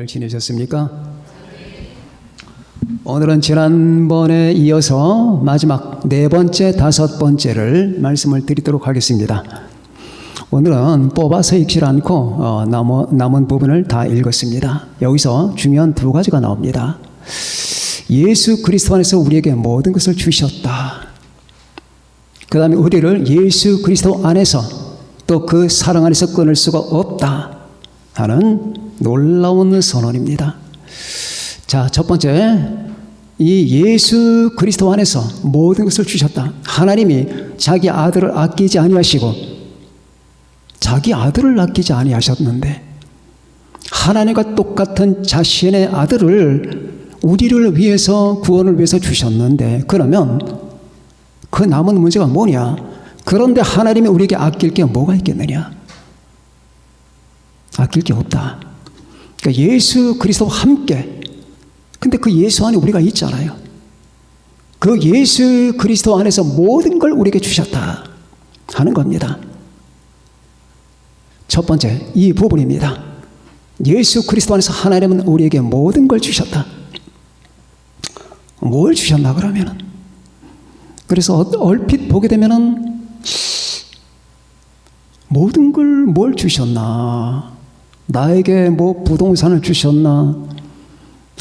잘 지내셨습니까? 오늘은 지난번에 이어서 마지막 네 번째, 다섯 번째를 말씀을 드리도록 하겠습니다. 오늘은 뽑아서 읽지 않고 남은 부분을 다 읽었습니다. 여기서 중요한 두 가지가 나옵니다. 예수 그리스도 안에서 우리에게 모든 것을 주셨다. 그 다음에 우리를 예수 그리스도 안에서 또 그 사랑 안에서 끊을 수가 없다 하는 놀라운 선언입니다. 자, 첫 번째, 이 예수 그리스도 안에서 모든 것을 주셨다. 하나님이 자기 아들을 아끼지 아니하시고 자기 아들을 아끼지 아니하셨는데 하나님과 똑같은 자신의 아들을 우리를 위해서, 구원을 위해서 주셨는데, 그러면 그 남은 문제가 뭐냐? 그런데 하나님이 우리에게 아낄 게 뭐가 있겠느냐? 아낄 게 없다. 그러니까 예수 그리스도와 함께, 근데 그 예수 안에 우리가 있잖아요. 그 예수 그리스도 안에서 모든 걸 우리에게 주셨다 하는 겁니다. 첫 번째, 이 부분입니다. 예수 그리스도 안에서 하나님은 우리에게 모든 걸 주셨다. 뭘 주셨나 그러면은? 그래서 얼핏 보게 되면은 모든 걸 뭘 주셨나? 나에게 뭐 부동산을 주셨나?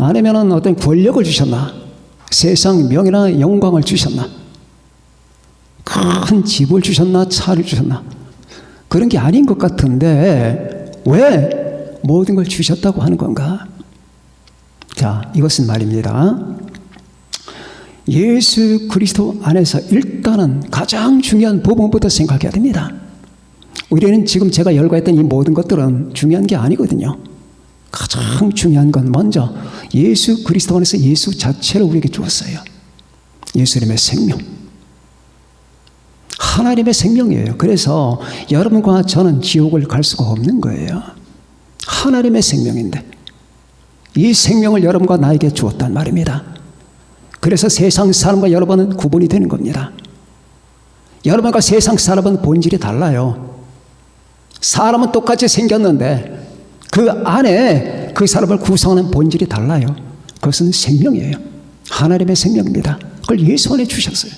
아니면은 어떤 권력을 주셨나? 세상 명예나 영광을 주셨나? 큰 집을 주셨나? 차를 주셨나? 그런 게 아닌 것 같은데 왜 모든 걸 주셨다고 하는 건가? 자, 이것은 말입니다. 예수 그리스도 안에서 일단은 가장 중요한 부분부터 생각해야 됩니다. 우리는 지금 제가 열거했던 이 모든 것들은 중요한 게 아니거든요. 가장 중요한 건 먼저 예수 그리스도 안에서 예수 자체를 우리에게 주었어요. 예수님의 생명, 하나님의 생명이에요. 그래서 여러분과 저는 지옥을 갈 수가 없는 거예요. 하나님의 생명인데 이 생명을 여러분과 나에게 주었단 말입니다. 그래서 세상 사람과 여러분은 구분이 되는 겁니다. 여러분과 세상 사람은 본질이 달라요. 사람은 똑같이 생겼는데 그 안에 그 사람을 구성하는 본질이 달라요. 그것은 생명이에요. 하나님의 생명입니다. 그걸 예수 안에 주셨어요.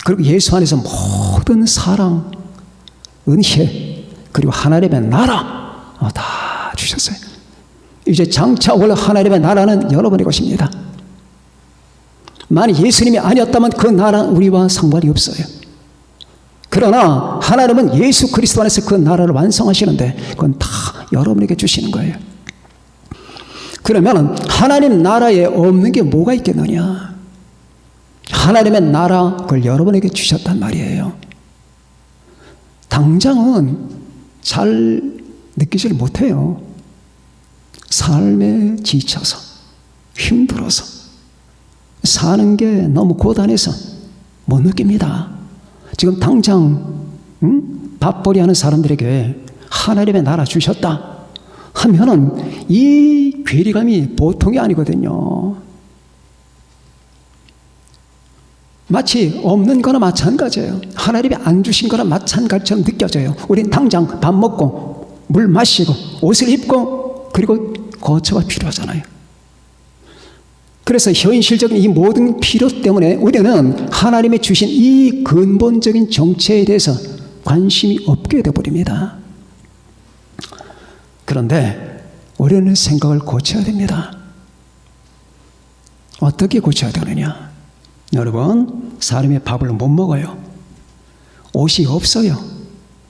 그리고 예수 안에서 모든 사랑, 은혜, 그리고 하나님의 나라 다 주셨어요. 이제 장차 올 하나님의 나라는 여러분의 것입니다. 만약 예수님이 아니었다면 그 나라는 우리와 상관이 없어요. 그러나 하나님은 예수 그리스도 안에서 그 나라를 완성하시는데 그건 다 여러분에게 주시는 거예요. 그러면 하나님 나라에 없는 게 뭐가 있겠느냐? 하나님의 나라, 그걸 여러분에게 주셨단 말이에요. 당장은 잘 느끼질 못해요. 삶에 지쳐서, 힘들어서, 사는 게 너무 고단해서 못 느낍니다. 지금 당장 밥벌이 하는 사람들에게 하나님의 나라 주셨다 하면은 이 괴리감이 보통이 아니거든요. 마치 없는 거나 마찬가지예요. 하나님이 안 주신 거나 마찬가지처럼 느껴져요. 우린 당장 밥 먹고 물 마시고 옷을 입고 그리고 거처가 필요하잖아요. 그래서 현실적인 이 모든 필요 때문에 우리는 하나님이 주신 이 근본적인 정체에 대해서 관심이 없게 되어버립니다. 그런데 우리는 생각을 고쳐야 됩니다. 어떻게 고쳐야 되느냐? 여러분, 사람이 밥을 못 먹어요. 옷이 없어요.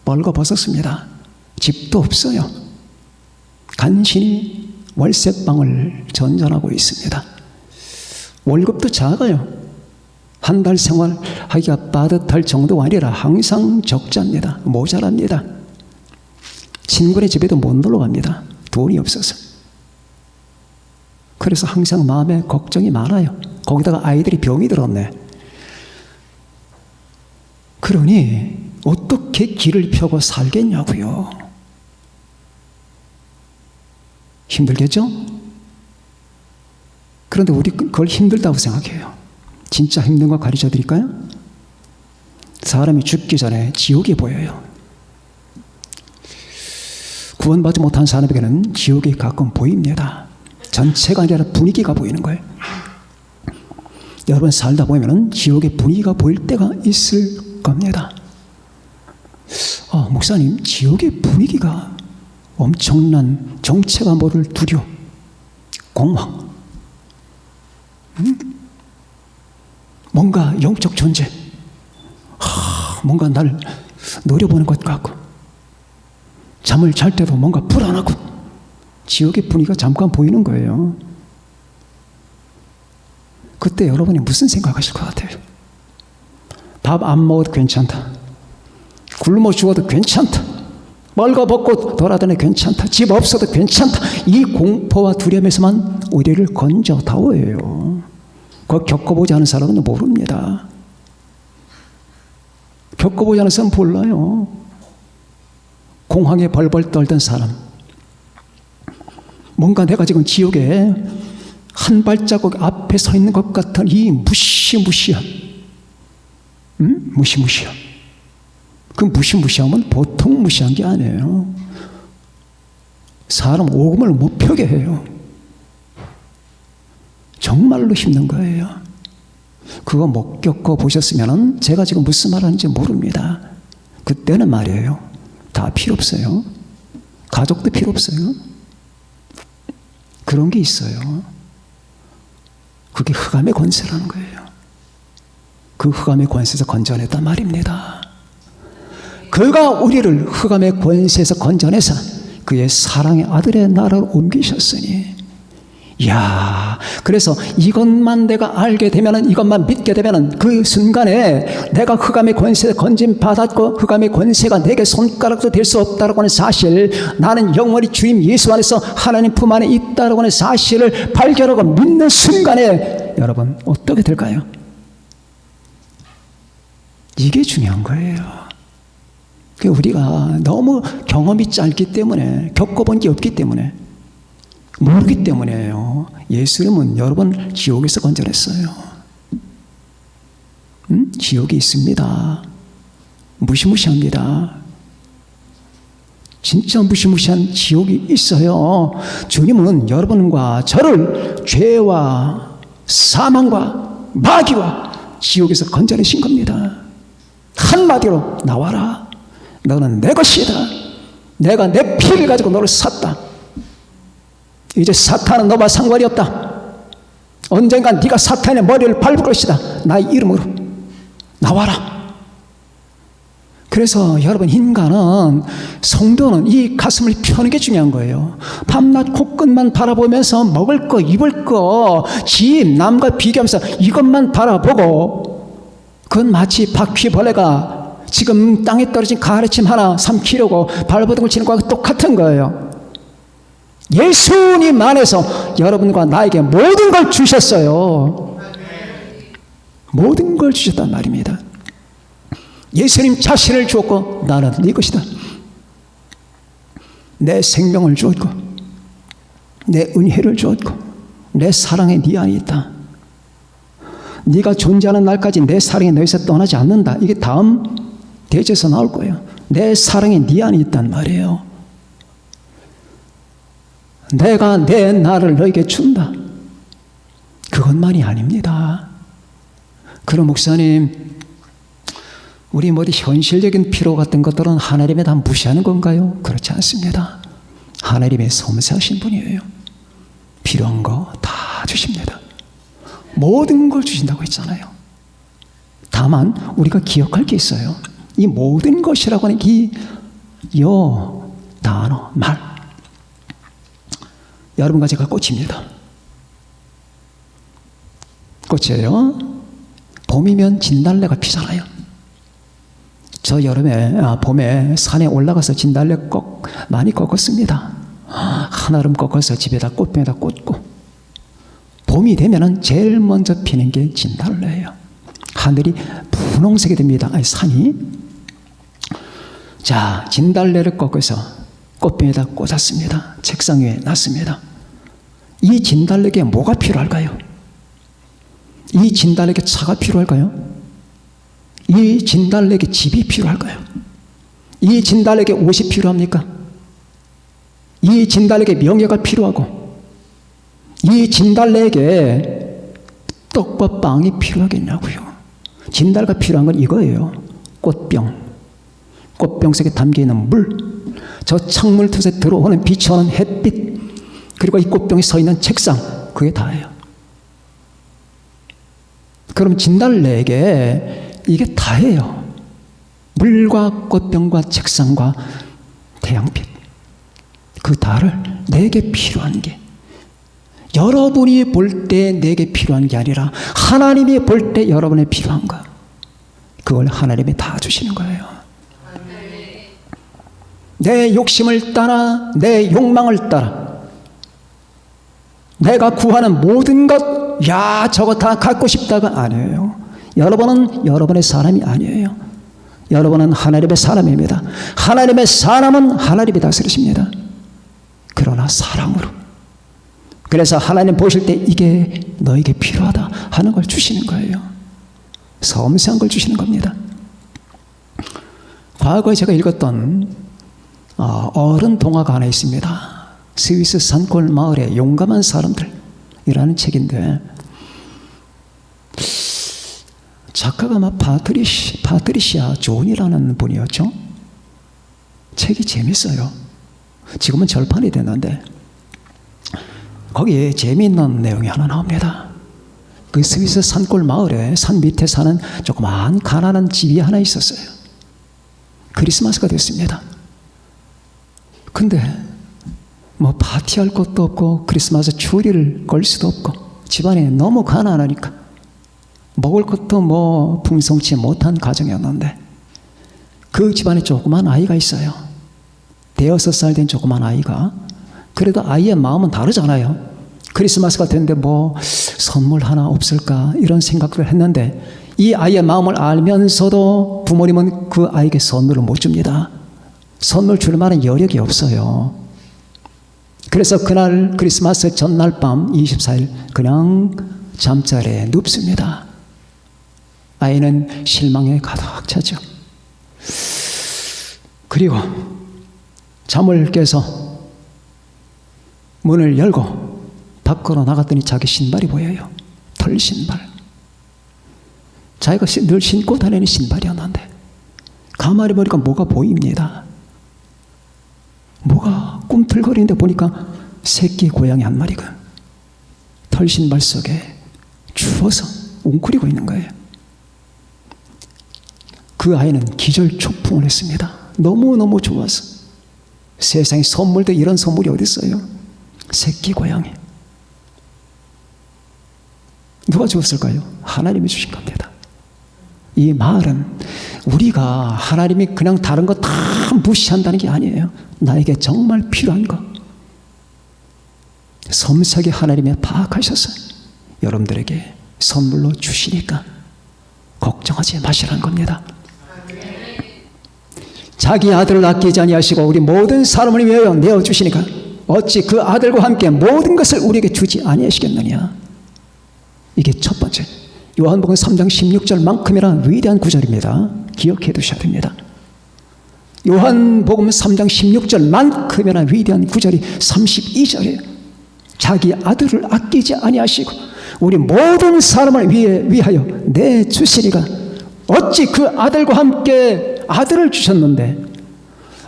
벌거벗었습니다. 집도 없어요. 간신히 월세방을 전전하고 있습니다. 월급도 작아요. 한 달 생활하기가 빠듯할 정도가 아니라 항상 적자입니다. 모자랍니다. 친구네 집에도 못 놀러 갑니다. 돈이 없어서. 그래서 항상 마음에 걱정이 많아요. 거기다가 아이들이 병이 들었네. 그러니 어떻게 길을 펴고 살겠냐고요. 힘들겠죠? 그런데 우리 그걸 힘들다고 생각해요. 진짜 힘든 거 가르쳐 드릴까요? 사람이 죽기 전에 지옥이 보여요. 구원받지 못한 사람에게는 지옥이 가끔 보입니다. 전체가 아니라 분위기가 보이는 거예요. 여러분 살다 보면 지옥의 분위기가 보일 때가 있을 겁니다. 목사님, 지옥의 분위기가 엄청난 정체가 뭐를 두려, 공황, 뭔가 영적 존재, 뭔가 날 노려보는 것 같고, 잠을 잘 때도 뭔가 불안하고, 지옥의 분위기가 잠깐 보이는 거예요. 그때 여러분이 무슨 생각하실 것 같아요? 밥 안 먹어도 괜찮다, 굶어 죽어도 괜찮다, 멀거벗고 돌아다녀도 괜찮다, 집 없어도 괜찮다, 이 공포와 두려움에서만 우리를 건져다오예요. 그거 겪어보지 않은 사람은 모릅니다. 겪어보지 않은 사람은 몰라요. 공황에 벌벌 떨던 사람, 뭔가 내가 지금 지옥에 한 발자국 앞에 서 있는 것 같은 이 무시무시한, 무시무시한, 그 무시무시함은 보통 무시한 게 아니에요. 사람 오금을 못 펴게 해요. 정말로 힘든 거예요. 그거 못 겪어보셨으면 제가 지금 무슨 말 하는지 모릅니다. 그때는 말이에요, 다 필요 없어요. 가족도 필요 없어요. 그런 게 있어요. 그게 흑암의 권세라는 거예요. 그 흑암의 권세에서 건져냈단 말입니다. 그가 우리를 흑암의 권세에서 건져내서 그의 사랑의 아들의 나라로 옮기셨으니, 이야, 그래서 이것만 내가 알게 되면은, 이것만 믿게 되면은 그 순간에 내가 흑암의 권세에 건짐 받았고 흑암의 권세가 내게 손가락도 될 수 없다라고 하는 사실, 나는 영원히 주님 예수 안에서 하나님 품 안에 있다라고 하는 사실을 발견하고 믿는 순간에 여러분 어떻게 될까요? 이게 중요한 거예요. 우리가 너무 경험이 짧기 때문에, 겪어본 게 없기 때문에, 모르기 때문에요. 예수님은 여러분 지옥에서 건져냈어요. 지옥이 있습니다. 무시무시합니다. 진짜 무시무시한 지옥이 있어요. 주님은 여러분과 저를 죄와 사망과 마귀와 지옥에서 건져내신 겁니다. 한마디로 나와라, 너는 내 것이다, 내가 내 피를 가지고 너를 샀다, 이제 사탄은 너와 상관이 없다, 언젠간 네가 사탄의 머리를 밟을 것이다, 나의 이름으로 나와라. 그래서 여러분, 인간은, 성도는 이 가슴을 펴는 게 중요한 거예요. 밤낮 코끝만 바라보면서 먹을 거, 입을 거, 집, 남과 비교하면서 이것만 바라보고, 그건 마치 바퀴벌레가 지금 땅에 떨어진 가래침 하나 삼키려고 발버둥을 치는 거하고 똑같은 거예요. 예수님 안에서 여러분과 나에게 모든 걸 주셨어요. 모든 걸 주셨단 말입니다. 예수님 자신을 주었고, 나는 네 것이다, 내 생명을 주었고, 내 은혜를 주었고, 내 사랑에 네 안에 있다, 네가 존재하는 날까지 내 사랑이 너에서 떠나지 않는다. 이게 다음 대제에서 나올 거예요. 내 사랑이 네 안에 있단 말이에요. 내가 내 나를 너에게 준다, 그것만이 아닙니다. 그럼 목사님, 우리 뭐 현실적인 필요 같은 것들은 하나님에 다 무시하는 건가요? 그렇지 않습니다. 하나님의 섬세하신 분이에요. 필요한 거 다 주십니다. 모든 걸 주신다고 했잖아요. 다만 우리가 기억할 게 있어요. 이 모든 것이라고 하는 이 단어, 말, 여러분과 제가 꽃입니다. 꽃이에요. 봄이면 진달래가 피잖아요. 저 봄에 산에 올라가서 진달래 많이 꺾었습니다. 한아름 꺾어서 집에다 꽃병에다 꽂고, 봄이 되면은 제일 먼저 피는 게 진달래예요. 하늘이 분홍색이 됩니다. 산이. 자, 진달래를 꺾어서 꽃병에다 꽂았습니다. 책상 위에 놨습니다. 이 진달래에게 뭐가 필요할까요? 이 진달래에게 차가 필요할까요? 이 진달래에게 집이 필요할까요? 이 진달래에게 옷이 필요합니까? 이 진달래에게 명예가 필요하고 이 진달래에게 떡과 빵이 필요하겠냐고요. 진달래가 필요한 건 이거예요. 꽃병. 꽃병 속에 담겨있는 물, 저 창문 틈에 들어오는 비춰오는 햇빛, 그리고 이 꽃병에 서 있는 책상, 그게 다예요. 그럼 진달래에게 이게 다예요. 물과 꽃병과 책상과 태양빛, 그 다를 내게 필요한 게, 여러분이 볼 때 내게 필요한 게 아니라 하나님이 볼 때 여러분에 필요한 거, 그걸 하나님이 다 주시는 거예요. 내 욕심을 따라, 내 욕망을 따라 내가 구하는 모든 것, 야, 저거 다 갖고 싶다가 아니에요. 여러분은 여러분의 사람이 아니에요. 여러분은 하나님의 사람입니다. 하나님의 사람은 하나님이 다스리십니다. 그러나 사랑으로. 그래서 하나님 보실 때 이게 너에게 필요하다 하는 걸 주시는 거예요. 섬세한 걸 주시는 겁니다. 과거에 제가 읽었던 어른 동화가 하나 있습니다. 스위스 산골 마을의 용감한 사람들이라는 책인데, 작가가 아마 파트리시아 존이라는 분이었죠. 책이 재밌어요. 지금은 절판이 됐는데 거기에 재미있는 내용이 하나 나옵니다. 그 스위스 산골 마을에 산 밑에 사는 조그마한 가난한 집이 하나 있었어요. 크리스마스가 됐습니다. 근데 뭐 파티할 것도 없고 크리스마스 추리를 걸 수도 없고 집안이 너무 가난하니까 먹을 것도 뭐 풍성치 못한 가정이었는데, 그 집안에 조그만 아이가 있어요. 5살 된 조그만 아이가. 그래도 아이의 마음은 다르잖아요. 크리스마스가 됐는데 뭐 선물 하나 없을까 이런 생각을 했는데, 이 아이의 마음을 알면서도 부모님은 그 아이에게 선물을 못 줍니다. 선물 줄 만한 여력이 없어요. 그래서 그날 크리스마스 전날 밤 24일 그냥 잠자리에 눕습니다. 아이는 실망에 가득 차죠. 그리고 잠을 깨서 문을 열고 밖으로 나갔더니 자기 신발이 보여요. 털 신발. 자기가 늘 신고 다니는 신발이었는데 가만히 보니까 뭐가 보입니다. 뭐가 꿈틀거리는데 보니까 새끼 고양이 한 마리가 털 신발 속에 추워서 웅크리고 있는 거예요. 그 아이는 기절초풍을 했습니다. 너무너무 좋아서. 세상에 선물도 이런 선물이 어디 있어요? 새끼 고양이. 누가 주었을까요? 하나님이 주신 겁니다. 이 말은 우리가 하나님이 그냥 다른 거 다 무시한다는 게 아니에요. 나에게 정말 필요한 거 섬세하게 하나님이 파악하셔서 여러분들에게 선물로 주시니까 걱정하지 마시라는 겁니다. 자기 아들을 아끼지 아니하시고 우리 모든 사람을 위하여 내어주시니까 어찌 그 아들과 함께 모든 것을 우리에게 주지 아니하시겠느냐. 이게 첫 번째, 요한복음 3장 16절만큼이나 위대한 구절입니다. 기억해 두셔야 됩니다. 요한복음 3장 16절만큼이나 위대한 구절이 32절이에요. 자기 아들을 아끼지 아니하시고 우리 모든 사람을 위하여 내주시리가 어찌 그 아들과 함께 아들을 주셨는데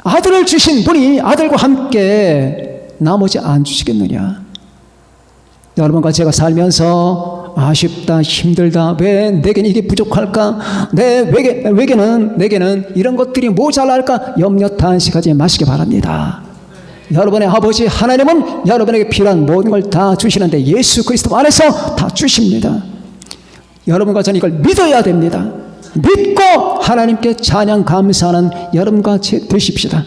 아들을 주신 분이 아들과 함께 나머지 안 주시겠느냐. 여러분과 제가 살면서 아쉽다, 힘들다, 왜 내게는 이게 부족할까, 내게는 이런 것들이 모자랄까 염려 탄식하지 마시기 바랍니다. 여러분의 아버지 하나님은 여러분에게 필요한 모든 걸 다 주시는데 예수 그리스도 안에서 다 주십니다. 여러분과 저는 이걸 믿어야 됩니다. 믿고 하나님께 찬양 감사하는 여러분과 되십시다.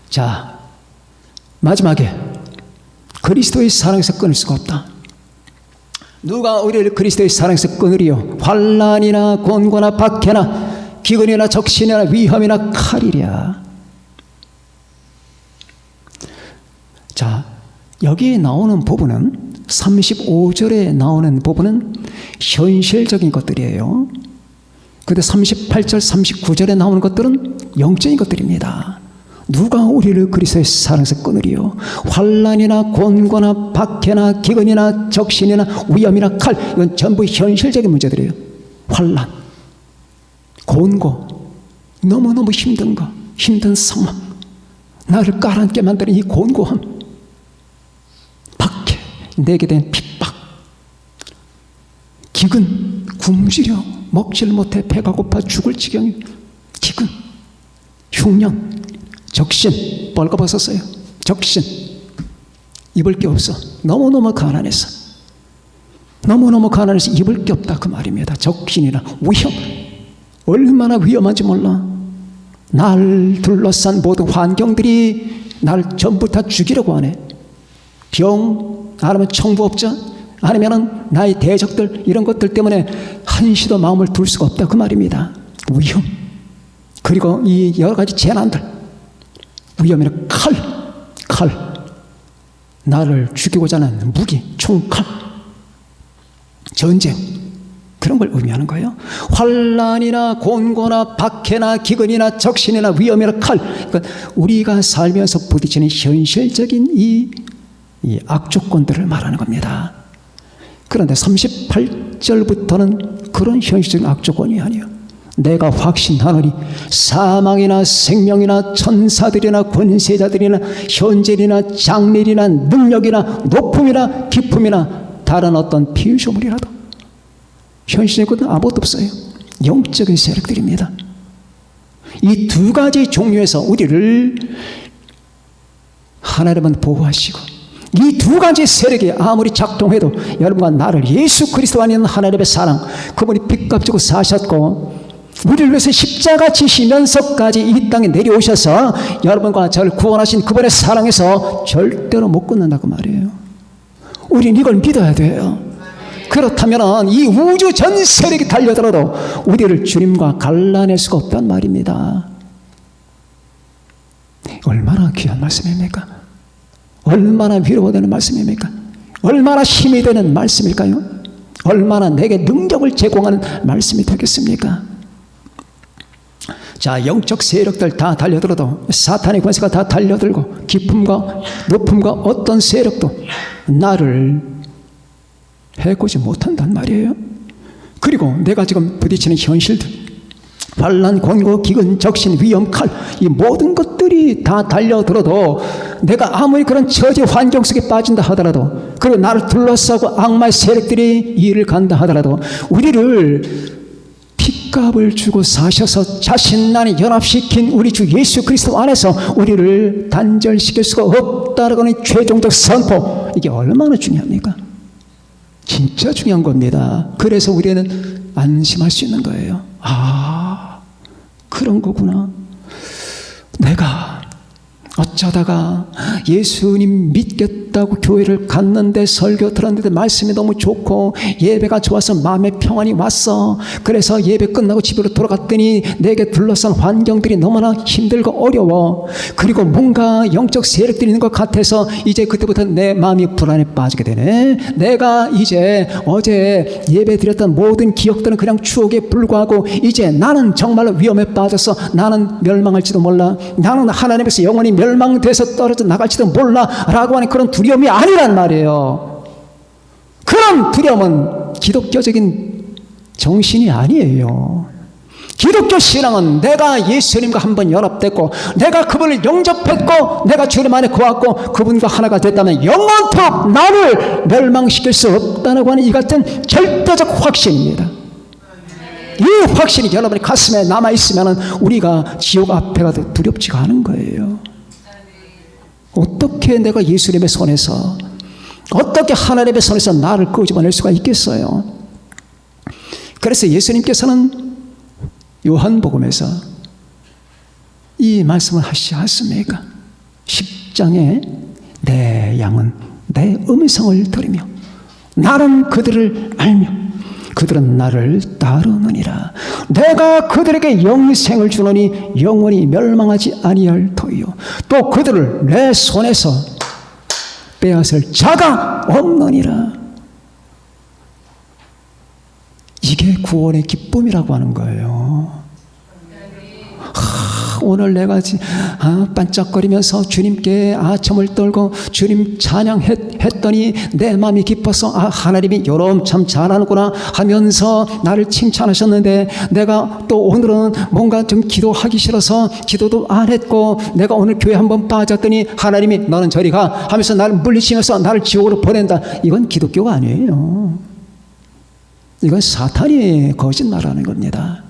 자, 마지막에 그리스도의 사랑에서 끊을 수가 없다. 누가 우리를 그리스도의 사랑에서 끊으리요? 환난이나 곤고나 박해나 기근이나 적신이나 위험이나 칼이랴. 자, 여기에 나오는 부분은 35절에 나오는 부분은 현실적인 것들이에요. 그런데 38절, 39절에 나오는 것들은 영적인 것들입니다. 누가 우리를 그리스도의 사랑에서 끊으리요? 환난이나 곤고나 박해나 기근이나 적신이나 위험이나 칼, 이건 전부 현실적인 문제들이에요. 환난, 곤고, 너무너무 힘든 거, 힘든 상황, 나를 깔아앉게 만드는 이 곤고함, 박해, 내게 된 핍박, 기근, 굶주려 먹질 못해 배가 고파 죽을 지경이, 기근, 흉년, 적신, 벌거벗었어요. 적신, 입을 게 없어. 너무너무 가난해서, 너무너무 가난해서 입을 게 없다 그 말입니다. 적신이나 위험, 얼마나 위험한지 몰라. 날 둘러싼 모든 환경들이 날 전부 다 죽이려고 하네. 병, 아니면 청부업자, 아니면 나의 대적들, 이런 것들 때문에 한시도 마음을 둘 수가 없다 그 말입니다. 위험, 그리고 이 여러 가지 재난들, 위험이나 칼, 나를 죽이고자 하는 무기, 총칼, 전쟁, 그런 걸 의미하는 거예요. 환난이나 곤고나 박해나 기근이나 적신이나 위험이나 칼, 그러니까 우리가 살면서 부딪히는 현실적인 이 악조건들을 말하는 겁니다. 그런데 38절부터는 그런 현실적인 악조건이 아니에요. 내가 확신하노니 사망이나 생명이나 천사들이나 권세자들이나 현재이나 장래이나 능력이나 높음이나 깊음이나 다른 어떤 피조물이라도, 현실적인 것은 아무것도 없어요. 영적인 세력들입니다. 이 두 가지 종류에서 우리를 하나님은 보호하시고, 이 두 가지 세력이 아무리 작동해도 여러분과 나를 예수 그리스도 안에 있는 하나님의 사랑, 그분이 빚값 지고 사셨고 우리를 위해서 십자가 지시면서까지 이 땅에 내려오셔서 여러분과 저를 구원하신 그분의 사랑에서 절대로 못 끊는다고 말이에요. 우린 이걸 믿어야 돼요. 그렇다면 이 우주 전 세력이 달려들어도 우리를 주님과 갈라낼 수가 없단 말입니다. 얼마나 귀한 말씀입니까? 얼마나 위로되는 말씀입니까? 얼마나 힘이 되는 말씀일까요? 얼마나 내게 능력을 제공하는 말씀이 되겠습니까? 자, 영적 세력들 다 달려들어도, 사탄의 권세가 다 달려들고 깊음과 높음과 어떤 세력도 나를 해코지 못한단 말이에요. 그리고 내가 지금 부딪히는 현실들, 환난, 곤고, 기근, 적신, 위험, 칼, 이 모든 것들이 다 달려들어도 내가 아무리 그런 처지 환경 속에 빠진다 하더라도, 그리고 나를 둘러싸고 악마의 세력들이 일을 간다 하더라도 우리를 핏값을 주고 사셔서 자신만이 연합시킨 우리 주 예수 그리스도 안에서 우리를 단절시킬 수가 없다는 최종적 선포, 이게 얼마나 중요합니까? 진짜 중요한 겁니다. 그래서 우리는 안심할 수 있는 거예요. 아, 그런 거구나. 내가 어쩌다가 예수님 믿겠다고 교회를 갔는데, 설교 들었는데 말씀이 너무 좋고 예배가 좋아서 마음의 평안이 왔어. 그래서 예배 끝나고 집으로 돌아갔더니 내게 둘러싼 환경들이 너무나 힘들고 어려워. 그리고 뭔가 영적 세력들이 있는 것 같아서 이제 그때부터 내 마음이 불안에 빠지게 되네. 내가 이제 어제 예배 드렸던 모든 기억들은 그냥 추억에 불과하고 이제 나는 정말로 위험에 빠져서 나는 멸망할지도 몰라, 나는 하나님께서 영원히 멸망돼서 떨어져 나갈지도 몰라 라고 하는 그런 두려움이 아니란 말이에요. 그런 두려움은 기독교적인 정신이 아니에요. 기독교 신앙은 내가 예수님과 한번 연합됐고, 내가 그분을 영접했고, 내가 주님 안에 거하고 그분과 하나가 됐다면 영원토록 나를 멸망시킬 수 없다고 하는 이 같은 절대적 확신입니다. 이 확신이 여러분의 가슴에 남아있으면 우리가 지옥 앞에 가도 두렵지가 않은 거예요. 어떻게 내가 예수님의 손에서, 어떻게 하나님의 손에서 나를 끄집어낼 수가 있겠어요? 그래서 예수님께서는 요한복음에서 이 말씀을 하시지 않습니까? 10장에 내 양은 내 음성을 들으며 나는 그들을 알며 그들은 나를 따르느니라. 내가 그들에게 영생을 주노니 영원히 멸망하지 아니할 터이요 또 그들을 내 손에서 빼앗을 자가 없느니라. 이게 구원의 기쁨이라고 하는 거예요. 오늘 내가 반짝거리면서 주님께 아첨을 떨고 주님 찬양했더니 내 마음이 기뻐서 하나님이 요럼 참 잘하는구나 하면서 나를 칭찬하셨는데 내가 또 오늘은 뭔가 좀 기도하기 싫어서 기도도 안 했고 내가 오늘 교회 한번 빠졌더니 하나님이 너는 저리 가 하면서 나를 물리치면서 나를 지옥으로 보낸다. 이건 기독교가 아니에요. 이건 사탄이 거짓말하는 겁니다.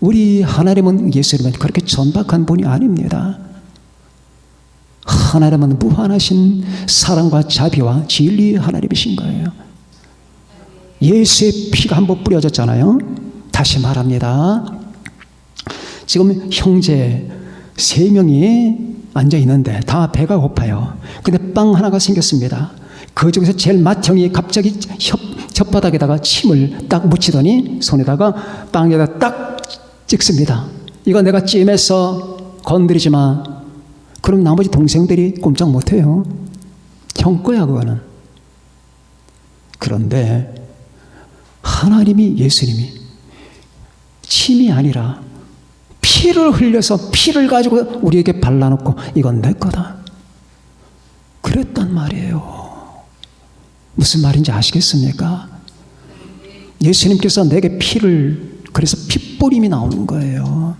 우리 하나님은, 예수님은 그렇게 천박한 분이 아닙니다. 하나님은 무한하신 사랑과 자비와 진리의 하나님이신 거예요. 예수의 피가 한번 뿌려졌잖아요. 다시 말합니다. 지금 형제 3명이 앉아 있는데 다 배가 고파요. 근데 빵 하나가 생겼습니다. 그 중에서 제일 맏형이 갑자기 혓바닥에다가 침을 딱 묻히더니 손에다가 빵에다 딱 찍습니다. 이거 내가 찜해서 건드리지 마. 그럼 나머지 동생들이 꼼짝 못해요. 형 거야 그거는. 그런데 하나님이, 예수님이 침이 아니라 피를 흘려서 피를 가지고 우리에게 발라놓고 이건 내 거다 그랬단 말이에요. 무슨 말인지 아시겠습니까? 예수님께서 내게 피를, 그래서 핏뿌림이 나오는 거예요.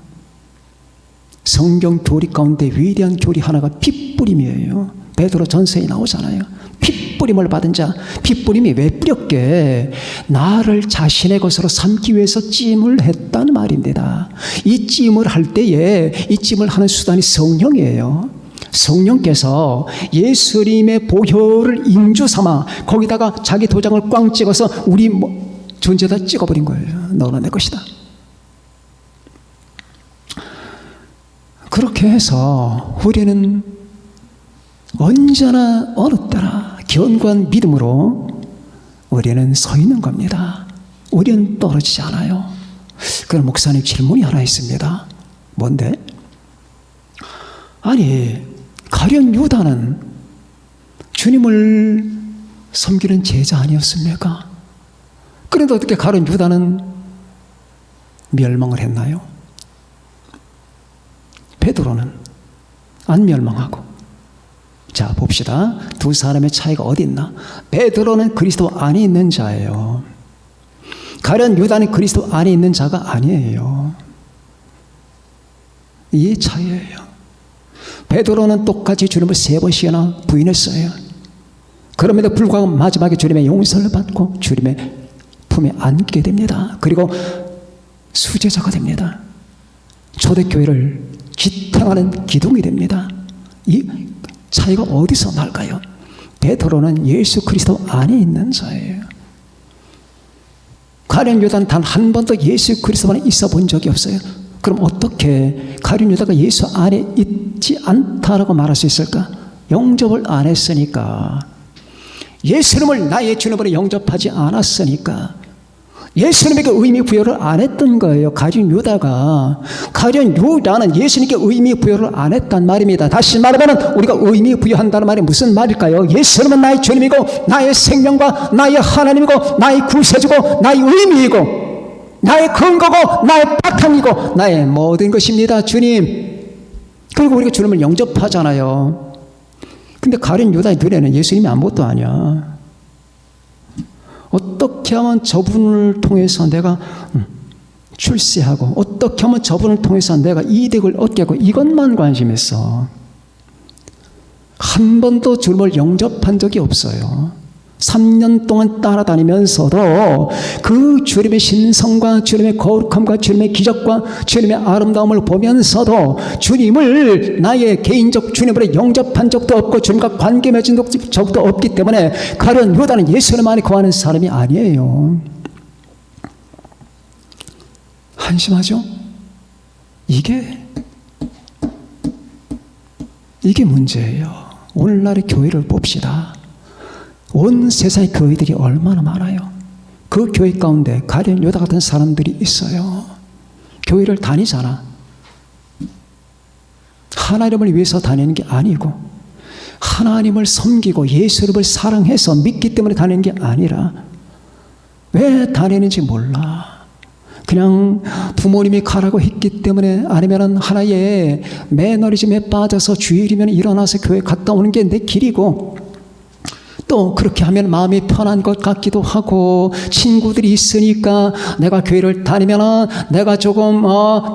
성경 교리 가운데 위대한 교리 하나가 핏뿌림이에요. 베드로 전서에 나오잖아요. 핏뿌림을 받은 자, 핏뿌림이 왜 뿌렸게? 나를 자신의 것으로 삼기 위해서 찜을 했단 말입니다. 이 찜을 할 때에 이 찜을 하는 수단이 성령이에요. 성령께서 예수님의 보혈을 인주 삼아 거기다가 자기 도장을 꽝 찍어서 우리 존재다 찍어버린 거예요. 너는 내 것이다. 그렇게 해서 우리는 언제나 어느 때나 견고한 믿음으로 우리는 서 있는 겁니다. 우리는 떨어지지 않아요. 그럼 목사님 질문이 하나 있습니다. 뭔데? 아니, 가룟 유다는 주님을 섬기는 제자 아니었습니까? 그런데 어떻게 가룟 유다는 멸망을 했나요? 베드로는 안 멸망하고. 자, 봅시다. 두 사람의 차이가 어디 있나? 베드로는 그리스도 안에 있는 자예요. 가룟 유다는 그리스도 안에 있는 자가 아니에요. 이 차이예요. 베드로는 똑같이 주님을 3번씩이나 부인했어요. 그럼에도 불구하고 마지막에 주님의 용서를 받고 주님의 품에 안게 됩니다. 그리고 수제자가 됩니다. 초대교회를 지탱하는 기둥이 됩니다. 이 차이가 어디서 날까요? 베드로는 예수 그리스도 안에 있는 자예요. 가룟 유다는 단 한 번도 예수 그리스도 안에 있어 본 적이 없어요. 그럼 어떻게 가룟 유다가 예수 안에 있지 않다라고 말할 수 있을까? 영접을 안 했으니까. 예수님을 나의 주님으로 영접하지 않았으니까. 예수님에게 의미 부여를 안 했던 거예요. 가룟 유다는 예수님께 의미 부여를 안 했단 말입니다. 다시 말하면 우리가 의미 부여한다는 말이 무슨 말일까요? 예수님은 나의 주님이고 나의 생명과 나의 하나님이고 나의 구세주고 나의 의미이고 나의 근거고 나의 바탕이고 나의 모든 것입니다. 주님. 그리고 우리가 주님을 영접하잖아요. 근데 가룟 유다의 눈에는 예수님이 아무것도 아니야. 어떻게 하면 저분을 통해서 내가 출세하고 어떻게 하면 저분을 통해서 내가 이득을 얻게 하고 이것만 관심했어. 한 번도 주님을 영접한 적이 없어요. 3년 동안 따라다니면서도 그 주님의 신성과 주님의 거룩함과 주님의 기적과 주님의 아름다움을 보면서도 주님을 나의 개인적 주님으로 영접한 적도 없고 주님과 관계 맺은 적도 없기 때문에 가룟 유다는 예수님 안에 거하는 사람이 아니에요. 한심하죠? 이게 문제예요. 오늘날의 교회를 봅시다. 온 세상의 교회들이 얼마나 많아요. 그 교회 가운데 가룟 유다 같은 사람들이 있어요. 교회를 다니잖아. 하나님을 위해서 다니는 게 아니고 하나님을 섬기고 예수님을 사랑해서 믿기 때문에 다니는 게 아니라 왜 다니는지 몰라. 그냥 부모님이 가라고 했기 때문에, 아니면 하나의 매너리즘에 빠져서 주일이면 일어나서 교회 갔다 오는 게 내 길이고, 또 그렇게 하면 마음이 편한 것 같기도 하고, 친구들이 있으니까 내가 교회를 다니면 내가 조금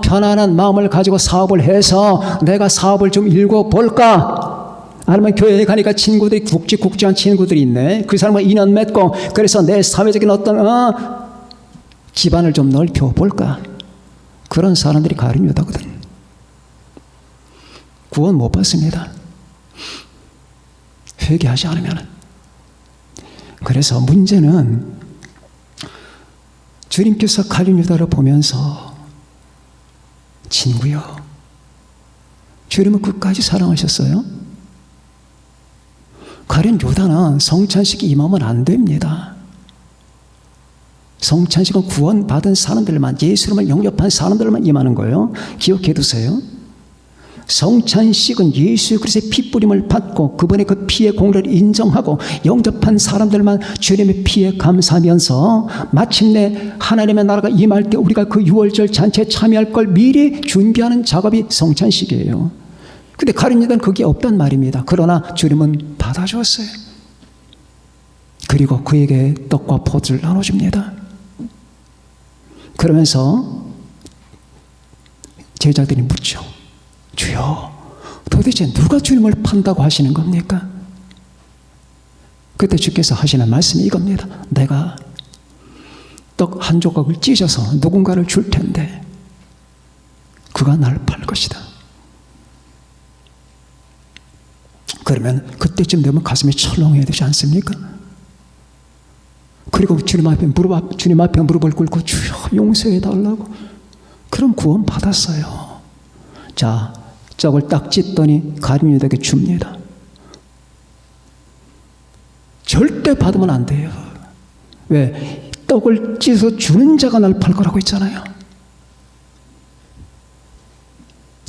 편안한 마음을 가지고 사업을 해서 내가 사업을 좀 읽어볼까, 아니면 교회에 가니까 친구들이 굵직굵직한 친구들이 있네, 그 사람과 인연 맺고 그래서 내 사회적인 어떤 기반을 좀 넓혀볼까. 그런 사람들이 가룟 유다거든. 구원 못 받습니다, 회개하지 않으면. 그래서 문제는 주님께서 가룟 유다를 보면서, 친구요, 주님은 끝까지 사랑하셨어요? 가룟 유다는 성찬식이 임하면 안 됩니다. 성찬식은 구원받은 사람들만, 예수님을 영접한 사람들만 임하는 거예요. 기억해 두세요. 성찬식은 예수 그리스도의 피뿌림을 받고 그분의 그 피의 공로를 인정하고 영접한 사람들만 주님의 피에 감사하면서 마침내 하나님의 나라가 임할 때 우리가 그 유월절 잔치에 참여할 걸 미리 준비하는 작업이 성찬식이에요. 근데 가룟 유다는 그게 없단 말입니다. 그러나 주님은 받아주었어요. 그리고 그에게 떡과 포도를 나눠줍니다. 그러면서 제자들이 묻죠. 주여, 도대체 누가 주님을 판다고 하시는 겁니까? 그때 주께서 하시는 말씀이 이겁니다. 내가 떡 한 조각을 찢어서 누군가를 줄 텐데 그가 나를 팔 것이다. 그러면 그때쯤 되면 가슴이 철렁해야 되지 않습니까? 그리고 주님 앞에 무릎을 꿇고 주여 용서해 달라고. 그럼 구원 받았어요. 자, 떡을 딱 찢더니 가룟 유다에게 줍니다. 절대 받으면 안 돼요. 왜? 떡을 찢어서 주는 자가 날 팔 거라고 했잖아요.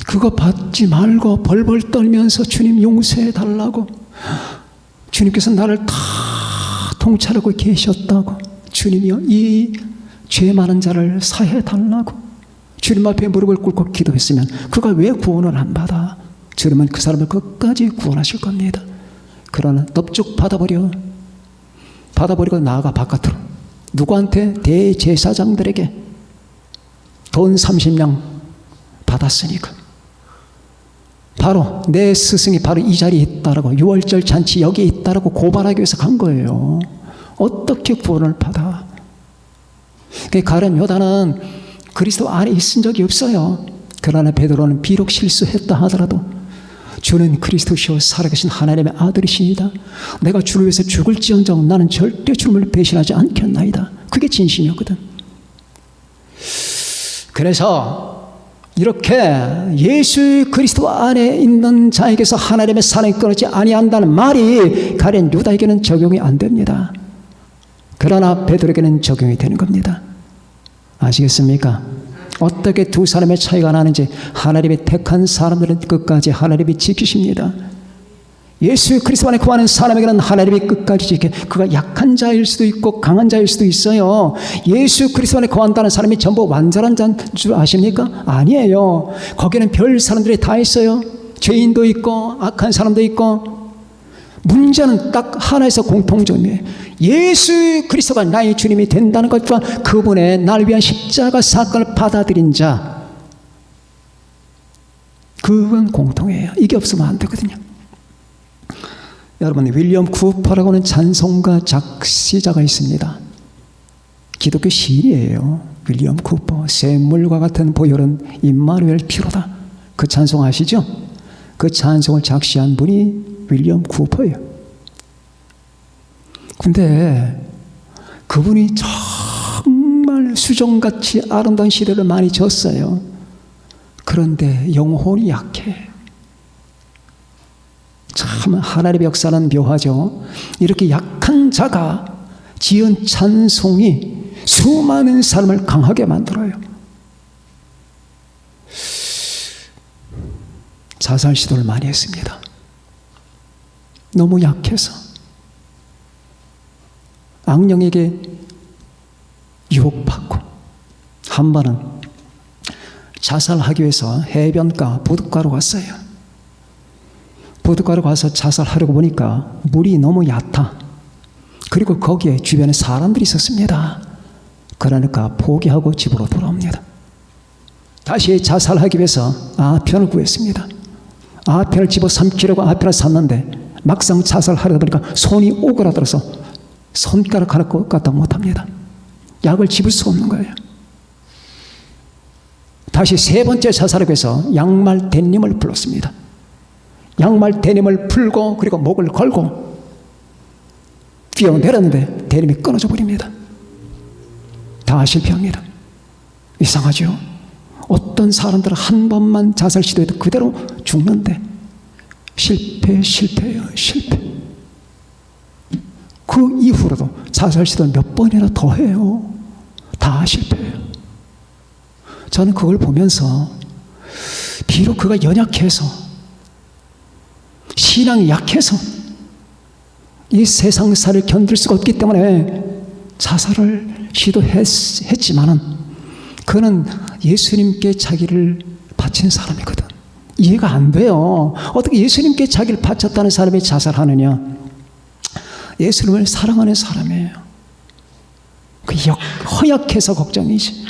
그거 받지 말고 벌벌 떨면서 주님 용서해 달라고. 주님께서 나를 다 통찰하고 계셨다고. 주님이여, 이 죄 많은 자를 사해 달라고 주님 앞에 무릎을 꿇고 기도했으면 그가 왜 구원을 안 받아? 주님은 그 사람을 끝까지 구원하실 겁니다. 그러나 넙죽 받아버리고 나아가 바깥으로 누구한테? 대제사장들에게 돈 30냥 받았으니까 바로 내 스승이 바로 이 자리에 있다라고, 유월절 잔치 여기에 있다라고 고발하기 위해서 간 거예요. 어떻게 구원을 받아? 가룟 유다는 그리스도 안에 있은 적이 없어요. 그러나 베드로는 비록 실수했다 하더라도 주는 그리스도시요 살아계신 하나님의 아들이시니다. 내가 주를 위해서 죽을지언정 나는 절대 주님을 배신하지 않겠나이다. 그게 진심이었거든. 그래서 이렇게 예수 그리스도 안에 있는 자에게서 하나님의 사랑이 끊어지지 아니한다는 말이 가룟 유다에게는 적용이 안 됩니다. 그러나 베드로에게는 적용이 되는 겁니다. 아시겠습니까? 어떻게 두 사람의 차이가 나는지 하나님이 택한 사람들은 끝까지 하나님이 지키십니다. 예수 그리스도 안에 구하는 사람에게는 하나님이 끝까지 지켜. 그가 약한 자일 수도 있고 강한 자일 수도 있어요. 예수 그리스도 안에 구한다는 사람이 전부 완전한 자인 줄 아십니까? 아니에요. 거기는 별 사람들이 다 있어요. 죄인도 있고 악한 사람도 있고. 문제는 딱 하나에서 공통점이에요. 예수 그리스도가 나의 주님이 된다는 것과 그분의 날 위한 십자가 사건을 받아들인 자, 그건 공통이에요. 이게 없으면 안 되거든요. 여러분, 윌리엄 쿠퍼라고 하는 찬송가 작시자가 있습니다. 기독교 시인이에요. 윌리엄 쿠퍼. 샘물과 같은 보혈은 임마누엘 피로다. 그 찬송 아시죠? 그 찬송을 작시한 분이 윌리엄 쿠퍼예요. 근데 그분이 정말 수정같이 아름다운 시대를 많이 졌어요. 그런데 영혼이 약해. 참 하나님의 역사는 묘하죠. 이렇게 약한 자가 지은 찬송이 수많은 사람을 강하게 만들어요. 자살 시도를 많이 했습니다. 너무 약해서 악령에게 유혹받고 한 번은 자살하기 위해서 해변가 부둣가로 갔어요. 부둣가로 가서 자살하려고 보니까 물이 너무 얕아. 그리고 거기에 주변에 사람들이 있었습니다. 그러니까 포기하고 집으로 돌아옵니다. 다시 자살하기 위해서 아편을 구했습니다. 아편을 집어삼키려고 아편을 샀는데 막상 자살하려다 보니까 손이 오그라들어서 손가락 하나 까딱 못합니다. 약을 집을 수가 없는 거예요. 다시 세 번째 자살하기 위해서 양말 대님을 불렀습니다. 양말 대님을 풀고 그리고 목을 걸고 뛰어내렸는데 대님이 끊어져 버립니다. 다 실패합니다. 이상하죠? 어떤 사람들은 한 번만 자살 시도해도 그대로 죽는데 실패예요. 그 이후로도 자살 시도를 몇 번이나 더 해요. 다 실패해요. 저는 그걸 보면서 비록 그가 연약해서 신앙이 약해서 이 세상사를 견딜 수가 없기 때문에 자살을 시도했지만은 그는 예수님께 자기를 바친 사람이거든. 이해가 안 돼요. 어떻게 예수님께 자기를 바쳤다는 사람이 자살하느냐? 예수님을 사랑하는 사람이에요. 그 허약해서 걱정이지.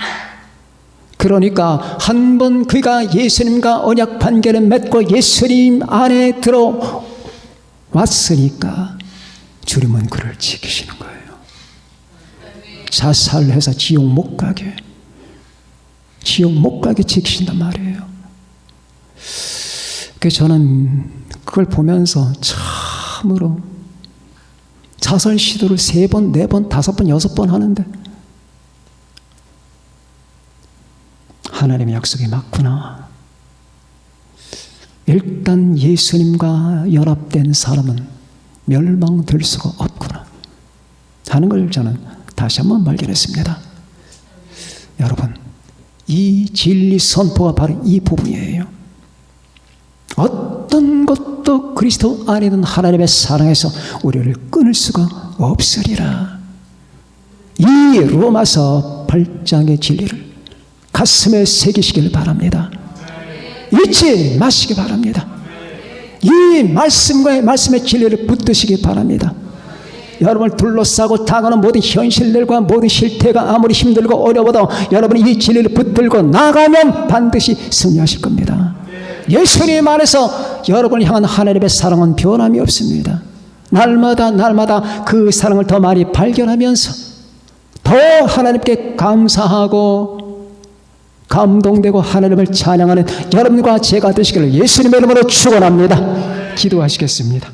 그러니까 한 번 그가 예수님과 언약 관계를 맺고 예수님 안에 들어왔으니까 주님은 그를 지키시는 거예요. 자살해서 지옥 못 가게 지키신단 말이에요. 그래서 저는 그걸 보면서 참으로 자살 시도를 3번, 4번, 5번, 6번 하는데 하나님의 약속이 맞구나. 일단 예수님과 연합된 사람은 멸망될 수가 없구나 하는 걸 저는 다시 한번 발견했습니다. 여러분, 이 진리 선포가 바로 이 부분이에요. 어떤 것도 그리스도 안에 있는 하나님의 사랑에서 우리를 끊을 수가 없으리라. 이 로마서 8장의 진리를 가슴에 새기시길 바랍니다. 잊지 마시기 바랍니다. 이 말씀의 진리를 붙드시기 바랍니다. 여러분을 둘러싸고 다가오는 모든 현실들과 모든 실태가 아무리 힘들고 어려워도 여러분이 이 진리를 붙들고 나가면 반드시 승리하실 겁니다. 예수님 안에서 여러분을 향한 하나님의 사랑은 변함이 없습니다. 날마다 그 사랑을 더 많이 발견하면서 더 하나님께 감사하고 감동되고 하나님을 찬양하는 여러분과 제가 되시기를 예수님의 이름으로 축원합니다. 기도하시겠습니다.